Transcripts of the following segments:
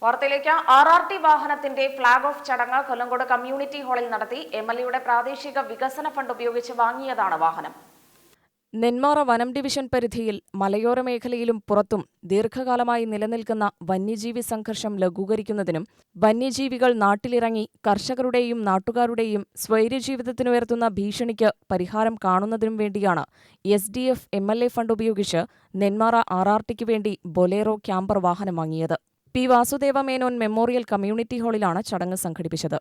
വാർത്തയിലേക്ക് RRT വാഹനത്തിന്റെ flag off ചടങ്ങ് കൊല്ലങ്കോട് കമ്മ്യൂണിറ്റി ഹാളിൽ നടത്തി. MLAയുടെ പ്രാദേശിക വികസന ഫണ്ട് ഉപയോഗിച്ച് വാങ്ങിയതാണ് വാഹനം. നെന്മാറ വനം ഡിവിഷൻ പരിധിയിൽ മലയോര മേഖലയിലും പുറത്തും ദീർഘകാലമായി നിലനിൽക്കുന്ന വന്യജീവി സംഘർഷം ലഘൂകരിക്കുന്നതിനും വന്യജീവികൾ നാട്ടിലിറങ്ങി കർഷകരുടെയും നാട്ടുകാരുടെയും സ്വൈര്യജീവിതത്തിനുയർത്തുന്ന ഭീഷണിക്ക് പരിഹാരം കാണുന്നതിനും വേണ്ടിയാണ് SDF MLA ഫണ്ട് ഉപയോഗിച്ച് നെന്മാറ RRTക്ക് വേണ്ടി ബൊലേറോ ക്യാമ്പർ വാഹനം വാങ്ങിയത്. P. വാസുദേവ മേനോൻ മെമ്മോറിയൽ കമ്മ്യൂണിറ്റി ഹാളിലാണ് ചടങ്ങ് സംഘടിപ്പിച്ചത്.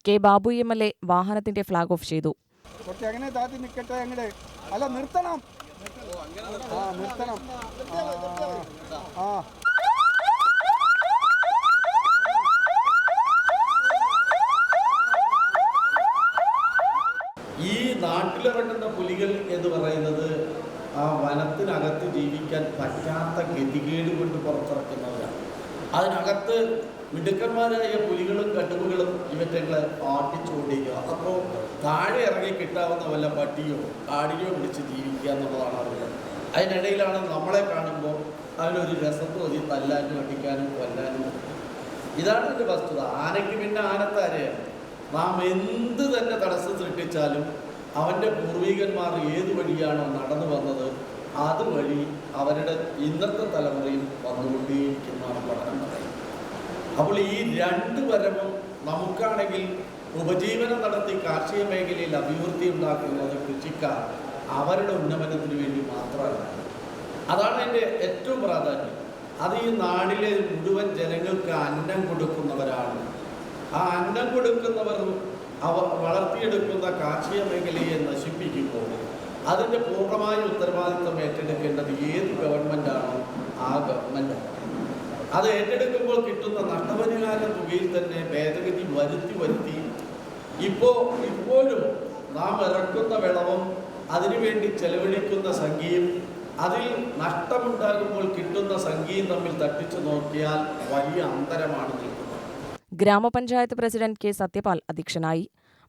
K. ബാബു MLA വാഹനത്തിന്റെ ഫ്ളാഗ് ഓഫ് ചെയ്തു. ഈ നാട്ടിലിറങ്ങുന്ന പുലികൾ എന്ന് പറയുന്നത് ആ വനത്തിനകത്ത് ജീവിക്കാൻ പറ്റാത്ത ഗതികേട് കൊണ്ട് പുറത്തിറക്കുന്നവരാണ്. അതിനകത്ത് മിടുക്കന്മാരായ പുലികളും കടുവകളും ഇവറ്റകളെ ആട്ടിച്ചോടിക്കുക. അപ്പോൾ താഴെ ഇറങ്ങി കിട്ടാവുന്ന വല്ല പട്ടിയോ കാടിയോ പിടിച്ച് ജീവിക്കുക എന്നുള്ളതാണ് അവർക്ക്. അതിനിടയിലാണ് നമ്മളെ കാണുമ്പോൾ അതിനൊരു രസം തോന്നി തല്ലാനും അടിക്കാനും കൊല്ലാനും. ഇതാണ് എൻ്റെ വസ്തുത. ആനയ്ക്ക് പിന്നെ ആനത്താരെയാണ്. നാം എന്ത് തന്നെ തടസ്സം സൃഷ്ടിച്ചാലും അവൻ്റെ പൂർവികന്മാർ ഏത് വഴിയാണോ നടന്നു വന്നത് അതുവഴി അവരുടെ ഇന്നത്തെ തലമുറയിൽ വന്നുകൊണ്ടേയിരിക്കുന്നതാണ് പഠനം പറയുന്നത്. അപ്പോൾ ഈ രണ്ട് വരവും നമുക്കാണെങ്കിൽ ഉപജീവനം നടത്തി കാർഷിക മേഖലയിൽ അഭിവൃദ്ധി ഉണ്ടാക്കുന്നത് കൃഷിക്കാർ അവരുടെ ഉന്നമനത്തിന് വേണ്ടി മാത്രമല്ല. അതാണ് എൻ്റെ ഏറ്റവും പ്രാധാന്യം. അത് ഈ നാടിലെ മുഴുവൻ ജനങ്ങൾക്ക് അന്നം കൊടുക്കുന്നവരാണ്. ആ അന്നം കൊടുക്കുന്നവർ വളർത്തിയെടുക്കുന്ന കാർഷിക മേഖലയെ നശിപ്പിക്കുമ്പോൾ അതിൻ്റെ പൂർണ്ണമായ ഉത്തരവാദിത്വം ഏറ്റെടുക്കേണ്ടത് ഏത് ഗവൺമെൻറ്റാണോ ആ ഗവൺമെൻറ്റാണ്. അത് ഏറ്റെടുക്കുമ്പോൾ കിട്ടുന്ന നഷ്ടപരിഹാര തുകയിൽ തന്നെ ഭേദഗതി വരുത്തി ഇപ്പോഴും നാം ഇറക്കുന്ന വിളവും അതിനുവേണ്ടി ചെലവഴിക്കുന്ന സംഖ്യയും അതിൽ നഷ്ടമുണ്ടാകുമ്പോൾ കിട്ടുന്ന സംഖ്യയും തമ്മിൽ തട്ടിച്ചു നോക്കിയാൽ വലിയ അന്തരമാണ് നിൽക്കുന്നത്. ഗ്രാമപഞ്ചായത്ത് പ്രസിഡന്റ് K. സത്യപാൽ അധ്യക്ഷനായി.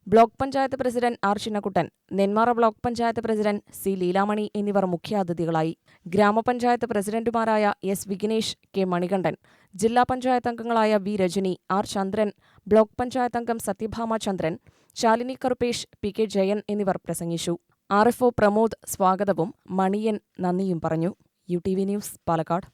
Block panchayat president R. Chinnakkuttan, Nenmara block panchayat president C. Leelamani എന്നിവർ മുഖ്യാതിഥികളായി. ഗ്രാമപഞ്ചായത്ത് പ്രസിഡന്റുമാരായ S. വിഘ്നേഷ്, K. മണികണ്ഠൻ, ജില്ലാ പഞ്ചായത്ത് അംഗങ്ങളായ V. രജനി, R. ചന്ദ്രൻ, ബ്ലോക്ക് പഞ്ചായത്ത് അംഗം സത്യഭാമ ചന്ദ്രൻ, ശാലിനി കറുപ്പേഷ്, P. K. ജയൻ എന്നിവർ പ്രസംഗിച്ചു. RFO പ്രമോദ് സ്വാഗതവും മണിയൻ നന്ദിയും പറഞ്ഞു. UTV news, Palakkad.